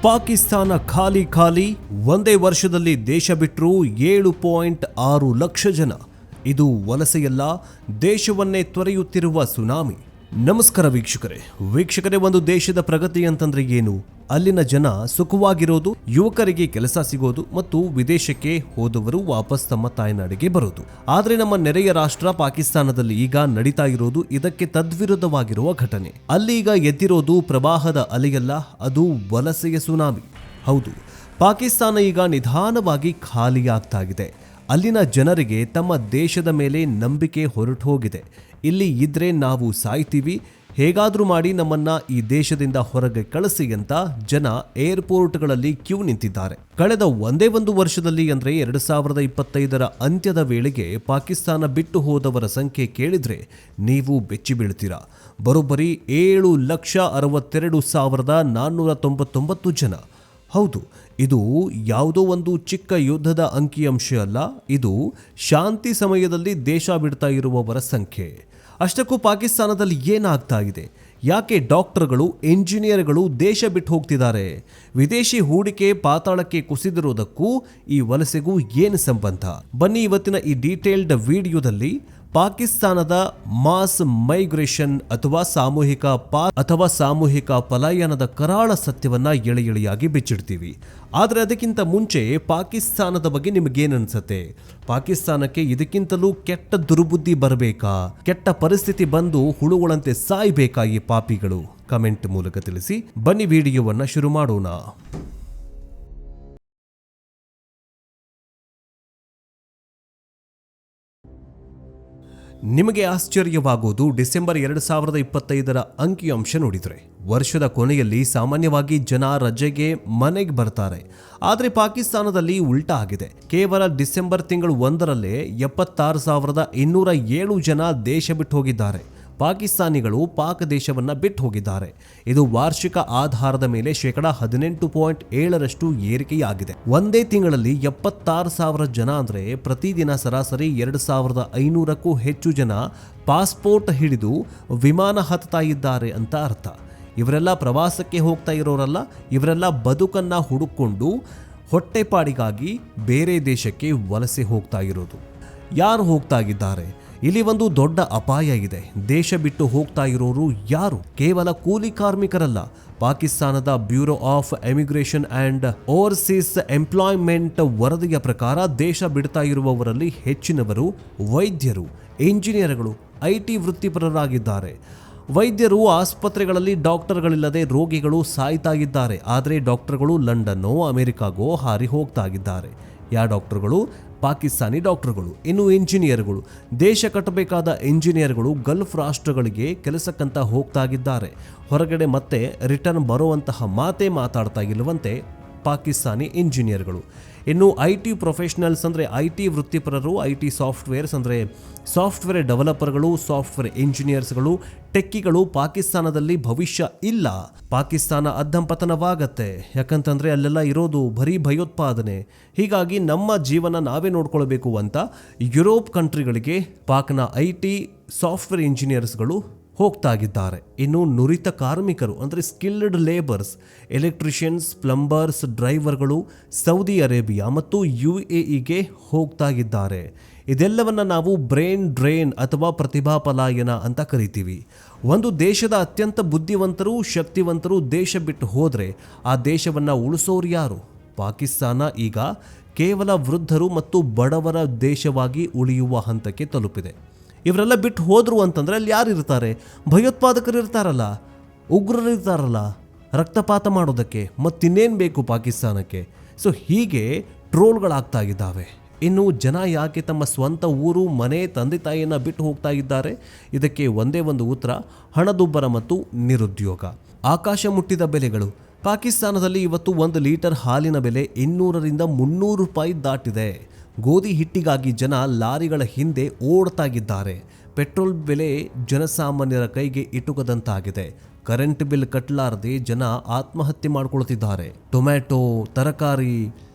ಪಾಕಿಸ್ತಾನ ಖಾಲಿ ಖಾಲಿ ಒಂದೇ ವರ್ಷದಲ್ಲಿ ದೇಶ ಬಿಟ್ಟರು 7.6 ಲಕ್ಷ ಜನ. ಇದು ವಲಸೆಯಲ್ಲ, ದೇಶವನ್ನೇ ತೊರೆಯುತ್ತಿರುವ ಸುನಾಮಿ. ನಮಸ್ಕಾರ ವೀಕ್ಷಕರೇ, ಒಂದು ದೇಶದ ಪ್ರಗತಿ ಅಂತಂದ್ರೆ ಏನು? ಅಲ್ಲಿನ ಜನ ಸುಖವಾಗಿರೋದು, ಯುವಕರಿಗೆ ಕೆಲಸ ಸಿಗೋದು ಮತ್ತು ವಿದೇಶಕ್ಕೆ ಹೋದವರು ವಾಪಸ್ ತಮ್ಮ ತಾಯ್ನಾಡಿಗೆ ಬರೋದು. ಆದ್ರೆ ನಮ್ಮ ನೆರೆಯ ರಾಷ್ಟ್ರ ಪಾಕಿಸ್ತಾನದಲ್ಲಿ ಈಗ ನಡೀತಾ ಇರೋದು ಇದಕ್ಕೆ ತದ್ವಿರುದ್ಧವಾಗಿರುವ ಘಟನೆ. ಅಲ್ಲಿ ಈಗ ಎದ್ದಿರೋದು ಪ್ರವಾಹದ ಅಲೆಯಲ್ಲ, ಅದು ವಲಸೆಯ ಸುನಾಮಿ. ಹೌದು, ಪಾಕಿಸ್ತಾನ ಈಗ ನಿಧಾನವಾಗಿ ಖಾಲಿಯಾಗ್ತಾ ಇದೆ. ಅಲ್ಲಿನ ಜನರಿಗೆ ತಮ್ಮ ದೇಶದ ಮೇಲೆ ನಂಬಿಕೆ ಹೊರಟು ಹೋಗಿದೆ. ಇಲ್ಲಿ ಇದ್ರೆ ನಾವು ಸಾಯ್ತೀವಿ, ಹೇಗಾದ್ರೂ ಮಾಡಿ ನಮ್ಮನ್ನ ಈ ದೇಶದಿಂದ ಹೊರಗೆ ಕಳಿಸಿ ಅಂತ ಜನ ಏರ್ಪೋರ್ಟ್ಗಳಲ್ಲಿ ಕ್ಯೂ ನಿಂತಿದ್ದಾರೆ. ಕಳೆದ ಒಂದು ವರ್ಷದಲ್ಲಿ ಅಂದ್ರೆ 2025ರ ಅಂತ್ಯದ ವೇಳೆಗೆ ಪಾಕಿಸ್ತಾನ ಬಿಟ್ಟು ಹೋದವರ ಸಂಖ್ಯೆ ಕೇಳಿದ್ರೆ ನೀವು ಬೆಚ್ಚಿ ಬೀಳ್ತೀರಾ. ಬರೋಬ್ಬರಿ 7,62,499 ಜನ. ಹೌದು, ಇದು ಯಾವುದೋ ಒಂದು ಚಿಕ್ಕ ಯುದ್ಧದ ಅಂಕಿಅಂಶ ಅಲ್ಲ, ಇದು ಶಾಂತಿ ಸಮಯದಲ್ಲಿ ದೇಶ ಬಿಡ್ತಾ ಇರುವವರ ಸಂಖ್ಯೆ. ಅಷ್ಟಕ್ಕೂ ಪಾಕಿಸ್ತಾನದಲ್ಲಿ ಏನಾಗ್ತಾ ಇದೆ? ಯಾಕೆ ಡಾಕ್ಟರ್ಗಳು, ಇಂಜಿನಿಯರ್ಗಳು ದೇಶ ಬಿಟ್ಟು ಹೋಗ್ತಿದ್ದಾರೆ? ವಿದೇಶಿ ಹೂಡಿಕೆ ಪಾತಾಳಕ್ಕೆ ಕುಸಿದಿರೋದಕ್ಕೂ ಈ ವಲಸೆಗೂ ಏನು ಸಂಬಂಧ? ಬನ್ನಿ ಇವತ್ತಿನ ಈ ಡೀಟೇಲ್ಡ್ ವಿಡಿಯೋದಲ್ಲಿ ಪಾಕಿಸ್ತಾನದ ಮಾಸ್ ಮೈಗ್ರೇಷನ್ ಅಥವಾ ಸಾಮೂಹಿಕ ಪಲಾಯನದ ಕರಾಳ ಸತ್ಯವನ್ನ ಎಳೆಯಾಗಿ ಬಿಚ್ಚಿಡ್ತೀವಿ. ಆದರೆ ಅದಕ್ಕಿಂತ ಮುಂಚೆ ಪಾಕಿಸ್ತಾನದ ಬಗ್ಗೆ ನಿಮಗೇನನ್ಸುತ್ತೆ? ಪಾಕಿಸ್ತಾನಕ್ಕೆ ಇದಕ್ಕಿಂತಲೂ ಕೆಟ್ಟ ದುರ್ಬುದ್ಧಿ ಬರಬೇಕಾ? ಕೆಟ್ಟ ಪರಿಸ್ಥಿತಿ ಬಂದು ಹುಳುಗಳಂತೆ ಸಾಯ್ಬೇಕಾ ಈ ಪಾಪಿಗಳು? ಕಮೆಂಟ್ ಮೂಲಕ ತಿಳಿಸಿ. ಬನ್ನಿ ವಿಡಿಯೋವನ್ನ ಶುರು ಮಾಡೋಣ. ನಿಮಗೆ ಆಶ್ಚರ್ಯವಾಗುವುದು, ಡಿಸೆಂಬರ್ 2025ರ ಅಂಕಿಅಂಶ ನೋಡಿದರೆ ವರ್ಷದ ಕೊನೆಯಲ್ಲಿ ಸಾಮಾನ್ಯವಾಗಿ ಜನ ರಜೆಗೆ ಮನೆಗೆ ಬರ್ತಾರೆ. ಆದರೆ ಪಾಕಿಸ್ತಾನದಲ್ಲಿ ಉಲ್ಟಾ ಆಗಿದೆ. ಕೇವಲ ಡಿಸೆಂಬರ್ ತಿಂಗಳು 1ರಲ್ಲೇ 76,207 ಜನ ದೇಶ ಬಿಟ್ಟು ಹೋಗಿದ್ದಾರೆ. ಪಾಕಿಸ್ತಾನಿಗಳು ಪಾಕ್ ದೇಶವನ್ನ ಬಿಟ್ಟು ಹೋಗಿದ್ದಾರೆ. ಇದು ವಾರ್ಷಿಕ ಆಧಾರದ ಮೇಲೆ 18.7% ಏರಿಕೆಯಾಗಿದೆ. ಒಂದೇ ತಿಂಗಳಲ್ಲಿ 76,000 ಜನ ಅಂದ್ರೆ ಪ್ರತಿದಿನ ಸರಾಸರಿ 2,500ಕ್ಕೂ ಹೆಚ್ಚು ಜನ ಪಾಸ್ಪೋರ್ಟ್ ಹಿಡಿದು ವಿಮಾನ ಹತ್ತಾ ಇದ್ದಾರೆ ಅಂತ ಅರ್ಥ. ಇವರೆಲ್ಲ ಪ್ರವಾಸಕ್ಕೆ ಹೋಗ್ತಾ ಇರೋರಲ್ಲ, ಇವರೆಲ್ಲ ಬದುಕನ್ನ ಹುಡುಕೊಂಡು ಹೊಟ್ಟೆಪಾಡಿಗಾಗಿ ಬೇರೆ ದೇಶಕ್ಕೆ ವಲಸೆ ಹೋಗ್ತಾ ಇರೋದು. ಯಾರು ಹೋಗ್ತಾ ಇದ್ದಾರೆ? ಇಲ್ಲಿ ಒಂದು ದೊಡ್ಡ ಅಪಾಯ ಇದೆ. ದೇಶ ಬಿಟ್ಟು ಹೋಗ್ತಾ ಇರೋರು ಯಾರು? ಕೇವಲ ಕೂಲಿ ಕಾರ್ಮಿಕರಲ್ಲ. ಪಾಕಿಸ್ತಾನದ bureau of emigration and overseas employment ವರದಿಯ ಪ್ರಕಾರ ದೇಶ ಬಿಡ್ತಾ ಇರುವವರಲ್ಲಿ ಹೆಚ್ಚಿನವರು ವೈದ್ಯರು, ಇಂಜಿನಿಯರ್ಗಳು, IT ವೃತ್ತಿಪರರಾಗಿದ್ದಾರೆ. ವೈದ್ಯರು ಆಸ್ಪತ್ರೆಗಳಲ್ಲಿ ಡಾಕ್ಟರ್ಗಳಿಲ್ಲದೆ ರೋಗಿಗಳು ಸಾಯ್ತಾ ಇದ್ದಾರೆ. ಆದರೆ ಡಾಕ್ಟರ್ಗಳು ಲಂಡನ್ನೋ ಅಮೆರಿಕಾಗೋ ಹಾರಿ ಹೋಗ್ತಾ ಇದ್ದಾರೆ. ಯಾವ ಡಾಕ್ಟರ್ಗಳು? ಪಾಕಿಸ್ತಾನಿ ಡಾಕ್ಟರ್ಗಳು. ಇನ್ನು ಇಂಜಿನಿಯರ್ಗಳು, ದೇಶ ಕಟ್ಟಬೇಕಾದ ಇಂಜಿನಿಯರ್ಗಳು ಗಲ್ಫ್ ರಾಷ್ಟ್ರಗಳಿಗೆ ಕೆಲಸಕ್ಕಂತ ಹೋಗ್ತಾ ಇದ್ದಾರೆ. ಹೊರಗಡೆ ಮತ್ತೆ ರಿಟರ್ನ್ ಬರುವಂತಹ ಮಾತೇ ಮಾತಾಡ್ತಾ ಇಲ್ಲವಂತೆ ಪಾಕಿಸ್ತಾನಿ ಇಂಜಿನಿಯರ್ಗಳು. ಇನ್ನು IT ಪ್ರೊಫೆಷನಲ್ಸ್ ಅಂದರೆ IT ವೃತ್ತಿಪರರು, IT ಸಾಫ್ಟ್ವೇರ್ಸ್ ಅಂದರೆ ಸಾಫ್ಟ್ವೇರ್ ಡೆವಲಪರ್ಗಳು, ಸಾಫ್ಟ್ವೇರ್ ಇಂಜಿನಿಯರ್ಸ್ಗಳು, ಟೆಕ್ಕಿಗಳು ಪಾಕಿಸ್ತಾನದಲ್ಲಿ ಭವಿಷ್ಯ ಇಲ್ಲ. ಪಾಕಿಸ್ತಾನ ಅಧಂಪತನವಾಗತ್ತೆ. ಯಾಕಂತಂದ್ರೆ ಅಲ್ಲೆಲ್ಲ ಇರೋದು ಬರೀ ಭಯೋತ್ಪಾದನೆ. ಹೀಗಾಗಿ ನಮ್ಮ ಜೀವನ ನಾವೇ ನೋಡ್ಕೊಳ್ಬೇಕು ಅಂತ ಯುರೋಪ್ ಕಂಟ್ರಿಗಳಿಗೆ ಪಾಕ್ನ IT ಸಾಫ್ಟ್ವೇರ್ ಇಂಜಿನಿಯರ್ಸ್ಗಳು ಹೋಗ್ತಾ ಇದ್ದಾರೆ. ಇನ್ನು ನುರಿತ ಕಾರ್ಮಿಕರು ಅಂದರೆ ಸ್ಕಿಲ್ಡ್ ಲೇಬರ್ಸ್, ಎಲೆಕ್ಟ್ರಿಷಿಯನ್ಸ್, ಪ್ಲಂಬರ್ಸ್, ಡ್ರೈವರ್ಗಳು ಸೌದಿ ಅರೇಬಿಯಾ ಮತ್ತು UAEಗೆ ಹೋಗ್ತಾ ಇದ್ದಾರೆ. ಇದೆಲ್ಲವನ್ನ ನಾವು ಬ್ರೈನ್ ಡ್ರೈನ್ ಅಥವಾ ಪ್ರತಿಭಾ ಪಲಾಯನ ಅಂತ ಕರಿತೀವಿ. ಒಂದು ದೇಶದ ಅತ್ಯಂತ ಬುದ್ಧಿವಂತರು, ಶಕ್ತಿವಂತರು ದೇಶ ಬಿಟ್ಟು ಹೋದ್ರೆ ಆ ದೇಶವನ್ನ ಉಳಿಸೋರು ಯಾರು? ಪಾಕಿಸ್ತಾನ ಈಗ ಕೇವಲ ವೃದ್ಧರು ಮತ್ತು ಬಡವರ ದೇಶವಾಗಿ ಉಳಿಯುವ ಹಂತಕ್ಕೆ ತಲುಪಿದೆ. ಇವರೆಲ್ಲ ಬಿಟ್ಟು ಹೋದ್ರು ಅಂತಂದ್ರೆ ಅಲ್ಲಿ ಯಾರು ಇರ್ತಾರೆ? ಭಯೋತ್ಪಾದಕರು ಇರ್ತಾರಲ್ಲ, ಉಗ್ರರು ಇರ್ತಾರಲ್ಲ, ರಕ್ತಪಾತ ಮಾಡೋದಕ್ಕೆ. ಮತ್ತಿನ್ನೇನು ಬೇಕು ಪಾಕಿಸ್ತಾನಕ್ಕೆ? ಸೊ ಹೀಗೆ ಟ್ರೋಲ್ಗಳಾಗ್ತಾ ಇದ್ದಾವೆ. ಇನ್ನು ಜನ ಯಾಕೆ ತಮ್ಮ ಸ್ವಂತ ಊರು, ಮನೆ, ತಂದೆ ತಾಯಿಯನ್ನು ಬಿಟ್ಟು ಹೋಗ್ತಾ ಇದ್ದಾರೆ? ಇದಕ್ಕೆ ಒಂದೇ ಒಂದು ಉತ್ತರ: ಹಣದುಬ್ಬರ ಮತ್ತು ನಿರುದ್ಯೋಗ. ಆಕಾಶ ಮುಟ್ಟಿದ ಬೆಲೆಗಳು. ಪಾಕಿಸ್ತಾನದಲ್ಲಿ ಇವತ್ತು 1 ಲೀಟರ್ ಹಾಲಿನ ಬೆಲೆ 200ರಿಂದ 300 ರೂಪಾಯಿ ದಾಟಿದೆ. ಗೋಧಿ ಹಿಟ್ಟಿಗಾಗಿ ಜನ ಲಾರಿಗಳ ಹಿಂದೆ ಓಡ್ತಾ ಇದ್ದಾರೆ. ಪೆಟ್ರೋಲ್ ಬೆಲೆ ಜನಸಾಮಾನ್ಯರ ಕೈಗೆ ಇಟುಕದಂತಾಗಿದೆ. ಕರೆಂಟ್ ಬಿಲ್ ಕಟ್ಟಲಾರದೆ ಜನ ಆತ್ಮಹತ್ಯೆ ಮಾಡಿಕೊಳ್ತಿದ್ದಾರೆ. ಟೊಮ್ಯಾಟೊ, ತರಕಾರಿ,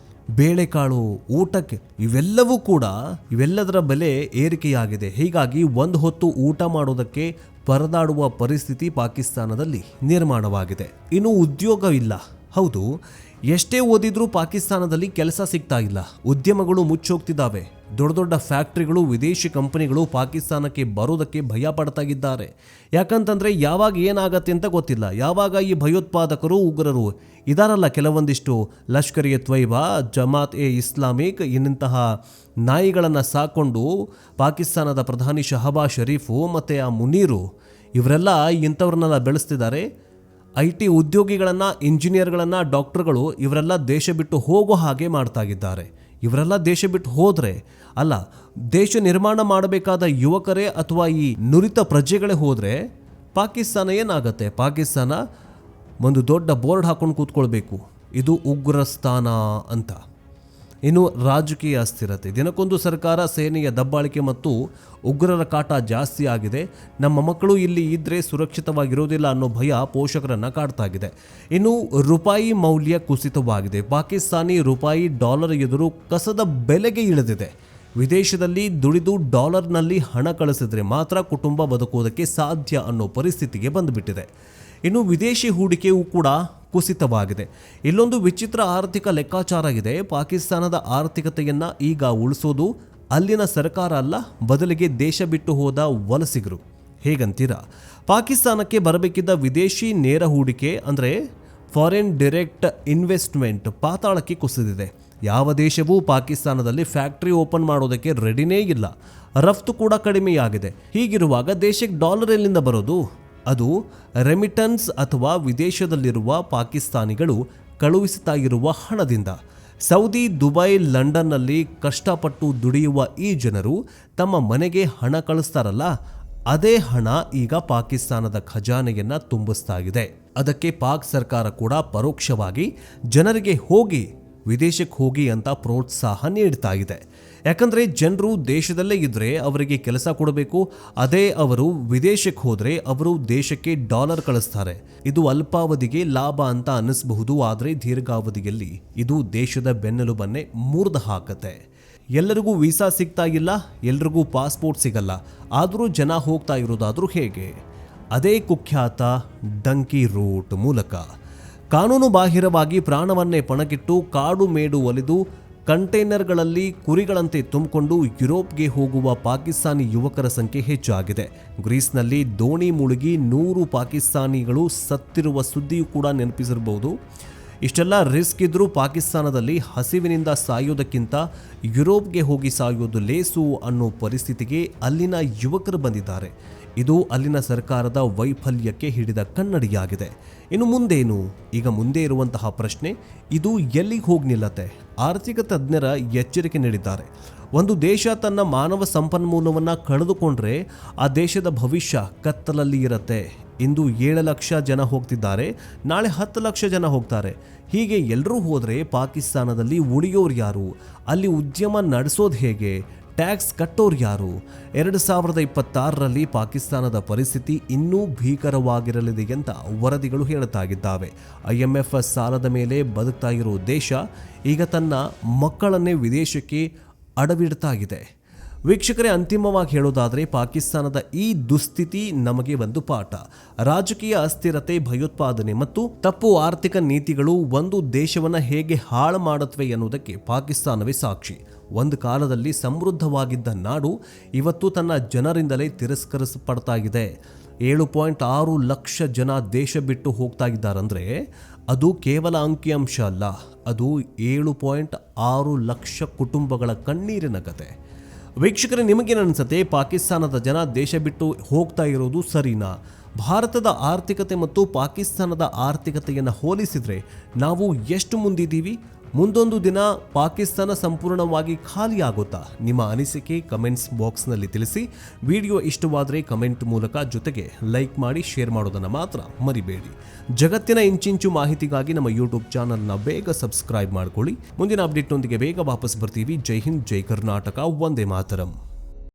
ಬೇಳೆಕಾಳು, ಊಟಕ್ಕೆ ಇವೆಲ್ಲದರ ಬೆಲೆ ಏರಿಕೆಯಾಗಿದೆ. ಹೀಗಾಗಿ ಒಂದು ಹೊತ್ತು ಊಟ ಮಾಡೋದಕ್ಕೆ ಪರದಾಡುವ ಪರಿಸ್ಥಿತಿ ಪಾಕಿಸ್ತಾನದಲ್ಲಿ ನಿರ್ಮಾಣವಾಗಿದೆ. ಇನ್ನು ಉದ್ಯೋಗ ಇಲ್ಲ. ಹೌದು, ಎಷ್ಟೇ ಓದಿದ್ರೂ ಪಾಕಿಸ್ತಾನದಲ್ಲಿ ಕೆಲಸ ಸಿಗ್ತಾ ಇಲ್ಲ. ಉದ್ಯಮಗಳು ಮುಚ್ಚೋಗ್ತಿದ್ದಾವೆ. ದೊಡ್ಡ ದೊಡ್ಡ ಫ್ಯಾಕ್ಟ್ರಿಗಳು, ವಿದೇಶಿ ಕಂಪನಿಗಳು ಪಾಕಿಸ್ತಾನಕ್ಕೆ ಬರೋದಕ್ಕೆ ಭಯ ಪಡ್ತಾ ಇದ್ದಾರೆ. ಯಾಕಂತಂದರೆ ಯಾವಾಗ ಏನಾಗತ್ತೆ ಅಂತ ಗೊತ್ತಿಲ್ಲ. ಯಾವಾಗ ಈ ಭಯೋತ್ಪಾದಕರು, ಉಗ್ರರು ಇದಾರಲ್ಲ, ಕೆಲವೊಂದಿಷ್ಟು ಲಷ್ಕರ್ ಎ ತೊಯ್ಬಾ, ಜಮಾತ್ ಎ ಇಸ್ಲಾಮಿಕ್ ಇನ್ನಂತಹ ನಾಯಿಗಳನ್ನು ಸಾಕೊಂಡು ಪಾಕಿಸ್ತಾನದ ಪ್ರಧಾನಿ ಶಹಬಾಜ್ ಶರೀಫು ಮತ್ತು ಆ ಮುನೀರು ಇವರೆಲ್ಲ ಇಂಥವ್ರನ್ನೆಲ್ಲ ಬೆಳೆಸ್ತಿದ್ದಾರೆ. IT ಉದ್ಯೋಗಿಗಳನ್ನು, ಇಂಜಿನಿಯರ್ಗಳನ್ನು, ಡಾಕ್ಟರ್ಗಳು ಇವರೆಲ್ಲ ದೇಶ ಬಿಟ್ಟು ಹೋಗೋ ಹಾಗೆ ಮಾಡ್ತಾಗಿದ್ದಾರೆ. ಇವರೆಲ್ಲ ದೇಶ ಬಿಟ್ಟು ಹೋದರೆ ಅಲ್ಲ, ದೇಶ ನಿರ್ಮಾಣ ಮಾಡಬೇಕಾದ ಯುವಕರೇ ಅಥವಾ ಈ ನುರಿತ ಪ್ರಜೆಗಳೇ ಹೋದರೆ ಪಾಕಿಸ್ತಾನ ಏನಾಗುತ್ತೆ? ಪಾಕಿಸ್ತಾನ ಒಂದು ದೊಡ್ಡ ಬೋರ್ಡ್ ಹಾಕೊಂಡು ಕೂತ್ಕೊಳ್ಬೇಕು, ಇದು ಉಗ್ರಸ್ಥಾನ ಅಂತ. ಇನ್ನು ರಾಜಕೀಯ ಅಸ್ಥಿರತೆ, ದಿನಕ್ಕೊಂದು ಸರ್ಕಾರ, ಸೇನೆಯ ದಬ್ಬಾಳಿಕೆ ಮತ್ತು ಉಗ್ರರ ಕಾಟ ಜಾಸ್ತಿ ಆಗಿದೆ. ನಮ್ಮ ಮಕ್ಕಳು ಇಲ್ಲಿ ಇದ್ದರೆ ಸುರಕ್ಷಿತವಾಗಿರೋದಿಲ್ಲ ಅನ್ನೋ ಭಯ ಪೋಷಕರನ್ನು ಕಾಡ್ತಾಗಿದೆ. ಇನ್ನು ರೂಪಾಯಿ ಮೌಲ್ಯ ಕುಸಿತವಾಗಿದೆ. ಪಾಕಿಸ್ತಾನಿ ರೂಪಾಯಿ ಡಾಲರ್ ಎದುರು ಕಸದ ಬೆಲೆಗೆ ಇಳಿದಿದೆ. ವಿದೇಶದಲ್ಲಿ ದುಡಿದು ಡಾಲರ್ನಲ್ಲಿ ಹಣ ಕಳಿಸಿದ್ರೆ ಮಾತ್ರ ಕುಟುಂಬ ಬದುಕೋದಕ್ಕೆ ಸಾಧ್ಯ ಅನ್ನೋ ಪರಿಸ್ಥಿತಿಗೆ ಬಂದುಬಿಟ್ಟಿದೆ. ಇನ್ನು ವಿದೇಶಿ ಹೂಡಿಕೆಯೂ ಕೂಡ ಕುಸಿತವಾಗಿದೆ. ಇಲ್ಲೊಂದು ವಿಚಿತ್ರ ಆರ್ಥಿಕ ಲೆಕ್ಕಾಚಾರ ಇದೆ. ಪಾಕಿಸ್ತಾನದ ಆರ್ಥಿಕತೆಯನ್ನು ಈಗ ಉಳಿಸೋದು ಅಲ್ಲಿನ ಸರ್ಕಾರ ಅಲ್ಲ, ಬದಲಿಗೆ ದೇಶ ಬಿಟ್ಟು ಹೋದ ವಲಸಿಗರು. ಹೇಗಂತೀರಾ? ಪಾಕಿಸ್ತಾನಕ್ಕೆ ಬರಬೇಕಿದ್ದ ವಿದೇಶಿ ನೇರ ಹೂಡಿಕೆ ಅಂದರೆ ಫಾರಿನ್ ಡೈರೆಕ್ಟ್ ಇನ್ವೆಸ್ಟ್ಮೆಂಟ್ ಪಾತಾಳಕ್ಕೆ ಕುಸಿದಿದೆ. ಯಾವ ದೇಶವೂ ಪಾಕಿಸ್ತಾನದಲ್ಲಿ ಫ್ಯಾಕ್ಟ್ರಿ ಓಪನ್ ಮಾಡೋದಕ್ಕೆ ರೆಡಿನೇ ಇಲ್ಲ. ರಫ್ತು ಕೂಡ ಕಡಿಮೆಯಾಗಿದೆ. ಹೀಗಿರುವಾಗ ದೇಶಕ್ಕೆ ಡಾಲರ್ ಎಲ್ಲಿಂದ ಬರೋದು? ಅದು ರೆಮಿಟನ್ಸ್ ಅಥವಾ ವಿದೇಶದಲ್ಲಿರುವ ಪಾಕಿಸ್ತಾನಿಗಳು ಕಳುಹಿಸುತ್ತಾ ಇರುವ ಹಣದಿಂದ. ಸೌದಿ, ದುಬೈ, ಲಂಡನ್ನಲ್ಲಿ ಕಷ್ಟಪಟ್ಟು ದುಡಿಯುವ ಈ ಜನರು ತಮ್ಮ ಮನೆಗೆ ಹಣ ಕಳಿಸ್ತಾರಲ್ಲ, ಅದೇ ಹಣ ಈಗ ಪಾಕಿಸ್ತಾನದ ಖಜಾನೆಯನ್ನು ತುಂಬಿಸ್ತಾ ಇದೆ. ಅದಕ್ಕೆ ಪಾಕ್ ಸರ್ಕಾರ ಕೂಡ ಪರೋಕ್ಷವಾಗಿ ಜನರಿಗೆ ವಿದೇಶಕ್ಕೆ ಹೋಗಿ ಅಂತ ಪ್ರೋತ್ಸಾಹ ನೀಡ್ತಾ ಇದೆ. ಯಾಕಂದರೆ ಜನರು ದೇಶದಲ್ಲೇ ಇದ್ದರೆ ಅವರಿಗೆ ಕೆಲಸ ಕೊಡಬೇಕು. ಅದೇ ಅವರು ವಿದೇಶಕ್ಕೆ ಹೋದರೆ ಅವರು ದೇಶಕ್ಕೆ ಡಾಲರ್ ಕಳಿಸ್ತಾರೆ. ಇದು ಅಲ್ಪಾವಧಿಗೆ ಲಾಭ ಅಂತ ಅನ್ನಿಸಬಹುದು, ಆದರೆ ದೀರ್ಘಾವಧಿಯಲ್ಲಿ ಇದು ದೇಶದ ಬೆನ್ನೆಲುಬನ್ನೇ ಮುರಿದು ಹಾಕತ್ತೆ. ಎಲ್ಲರಿಗೂ ವೀಸಾ ಸಿಗ್ತಾ ಇಲ್ಲ, ಎಲ್ರಿಗೂ ಪಾಸ್ಪೋರ್ಟ್ ಸಿಗಲ್ಲ, ಆದರೂ ಜನ ಹೋಗ್ತಾ ಇರೋದಾದರೂ ಹೇಗೆ? ಅದೇ ಕುಖ್ಯಾತ ಡಂಕಿ ರೂಟ್ ಮೂಲಕ ಕಾನೂನು ಬಾಹಿರವಾಗಿ ಪ್ರಾಣವನ್ನೇ ಪಣಕ್ಕಿಟ್ಟು ಕಾಡು ಮೇಡು ಒಲಿದು ಕಂಟೈನರ್ಗಳಲ್ಲಿ ಕುರಿಗಳಂತೆ ತುಂಬಿಕೊಂಡು ಯುರೋಪ್ಗೆ ಹೋಗುವ ಪಾಕಿಸ್ತಾನಿ ಯುವಕರ ಸಂಖ್ಯೆ ಹೆಚ್ಚಾಗಿದೆ. ಗ್ರೀಸ್ನಲ್ಲಿ ದೋಣಿ ಮುಳುಗಿ 100 ಪಾಕಿಸ್ತಾನಿಗಳು ಸತ್ತಿರುವ ಸುದ್ದಿಯೂ ಕೂಡ ನೆನಪಿಸಿರಬಹುದು. ಇಷ್ಟೆಲ್ಲ ರಿಸ್ಕ್ ಇದ್ರೂ ಪಾಕಿಸ್ತಾನದಲ್ಲಿ ಹಸಿವಿನಿಂದ ಸಾಯೋದಕ್ಕಿಂತ ಯುರೋಪ್ಗೆ ಹೋಗಿ ಸಾಯೋದು ಲೇಸು ಅನ್ನೋ ಪರಿಸ್ಥಿತಿಗೆ ಅಲ್ಲಿನ ಯುವಕರು ಬಂದಿದ್ದಾರೆ. ಇದು ಅಲ್ಲಿನ ಸರ್ಕಾರದ ವೈಫಲ್ಯಕ್ಕೆ ಹಿಡಿದ ಕನ್ನಡಿಯಾಗಿದೆ. ಇನ್ನು ಮುಂದೇನು? ಈಗ ಮುಂದೆ ಇರುವಂತಹ ಪ್ರಶ್ನೆ, ಇದು ಎಲ್ಲಿಗೆ ಹೋಗಿ ನಿಲ್ಲತ್ತೆ? ಆರ್ಥಿಕ ತಜ್ಞರ ಎಚ್ಚರಿಕೆ ನೀಡಿದ್ದಾರೆ. ಒಂದು ದೇಶ ತನ್ನ ಮಾನವ ಸಂಪನ್ಮೂಲವನ್ನು ಕಳೆದುಕೊಂಡ್ರೆ ಆ ದೇಶದ ಭವಿಷ್ಯ ಕತ್ತಲಲ್ಲಿ ಇರುತ್ತೆ. ಇಂದು 7 ಲಕ್ಷ ಜನ ಹೋಗ್ತಿದ್ದಾರೆ, ನಾಳೆ 10 ಲಕ್ಷ ಜನ ಹೋಗ್ತಾರೆ. ಹೀಗೆ ಎಲ್ಲರೂ ಹೋದರೆ ಪಾಕಿಸ್ತಾನದಲ್ಲಿ ಉಳಿಯೋರು ಯಾರು? ಅಲ್ಲಿ ಉದ್ಯಮ ನಡೆಸೋದು ಹೇಗೆ? ಟ್ಯಾಕ್ಸ್ ಕಟ್ಟೋರು ಯಾರು? 2026ರಲ್ಲಿ ಪಾಕಿಸ್ತಾನದ ಪರಿಸ್ಥಿತಿ ಇನ್ನೂ ಭೀಕರವಾಗಿರಲಿದೆ ಅಂತ ವರದಿಗಳು ಹೇಳುತ್ತಾಗಿದ್ದಾವೆ. IMF ಸಾಲದ ಮೇಲೆ ಬದುಕ್ತಾ ಇರೋ ದೇಶ ಈಗ ತನ್ನ ಮಕ್ಕಳನ್ನೇ ವಿದೇಶಕ್ಕೆ ಅಡವಿಡ್ತಾಗಿದೆ. ವೀಕ್ಷಕರೇ, ಅಂತಿಮವಾಗಿ ಹೇಳೋದಾದರೆ ಪಾಕಿಸ್ತಾನದ ಈ ದುಸ್ಥಿತಿ ನಮಗೆ ಒಂದು ಪಾಠ. ರಾಜಕೀಯ ಅಸ್ಥಿರತೆ, ಭಯೋತ್ಪಾದನೆ ಮತ್ತು ತಪ್ಪು ಆರ್ಥಿಕ ನೀತಿಗಳು ಒಂದು ದೇಶವನ್ನು ಹೇಗೆ ಹಾಳು ಮಾಡುತ್ತವೆ ಎನ್ನುವುದಕ್ಕೆ ಪಾಕಿಸ್ತಾನವೇ ಸಾಕ್ಷಿ. ಒಂದು ಕಾಲದಲ್ಲಿ ಸಮೃದ್ಧವಾಗಿದ್ದ ನಾಡು ಇವತ್ತು ತನ್ನ ಜನರಿಂದಲೇ ತಿರಸ್ಕರಿಸಲ್ಪಡ್ತಾ ಇದೆ. 7.6 ಲಕ್ಷ ಜನ ದೇಶ ಬಿಟ್ಟು ಹೋಗ್ತಾ ಇದ್ದಾರಂದರೆ ಅದು ಕೇವಲ ಅಂಕಿಅಂಶ ಅಲ್ಲ, ಅದು 7.6 ಲಕ್ಷ ಕುಟುಂಬಗಳ ಕಣ್ಣೀರಿನ ಕತೆ. ವೀಕ್ಷಕರೇ, ನಿಮಗೇನು ಅನಿಸುತ್ತೆ? ಪಾಕಿಸ್ತಾನದ ಜನ ದೇಶ ಬಿಟ್ಟು ಹೋಗ್ತಾ ಇರೋದು ಸರಿನಾ? ಭಾರತದ ಆರ್ಥಿಕತೆ ಮತ್ತು ಪಾಕಿಸ್ತಾನದ ಆರ್ಥಿಕತೆಯನ್ನು ಹೋಲಿಸಿದರೆ ನಾವು ಎಷ್ಟು ಮುಂದಿದ್ದೀವಿ? ಮುಂದೊಂದು ದಿನ ಪಾಕಿಸ್ತಾನ ಸಂಪೂರ್ಣವಾಗಿ ಖಾಲಿ ಆಗುತ್ತಾ? ನಿಮ್ಮ ಅನಿಸಿಕೆ ಕಮೆಂಟ್ಸ್ ಬಾಕ್ಸ್ನಲ್ಲಿ ತಿಳಿಸಿ. ವಿಡಿಯೋ ಇಷ್ಟವಾದರೆ ಕಮೆಂಟ್ ಮೂಲಕ, ಜೊತೆಗೆ ಲೈಕ್ ಮಾಡಿ, ಶೇರ್ ಮಾಡೋದನ್ನು ಮಾತ್ರ ಮರಿಬೇಡಿ. ಜಗತ್ತಿನ ಇಂಚಿಂಚು ಮಾಹಿತಿಗಾಗಿ ನಮ್ಮ ಯೂಟ್ಯೂಬ್ ಚಾನಲ್ನ ಬೇಗ ಸಬ್ಸ್ಕ್ರೈಬ್ ಮಾಡ್ಕೊಳ್ಳಿ. ಮುಂದಿನ ಅಪ್ಡೇಟ್ನೊಂದಿಗೆ ಬೇಗ ವಾಪಸ್ ಬರ್ತೀವಿ. ಜೈ ಹಿಂದ್, ಜೈ ಕರ್ನಾಟಕ, ವಂದೇ ಮಾತರಂ.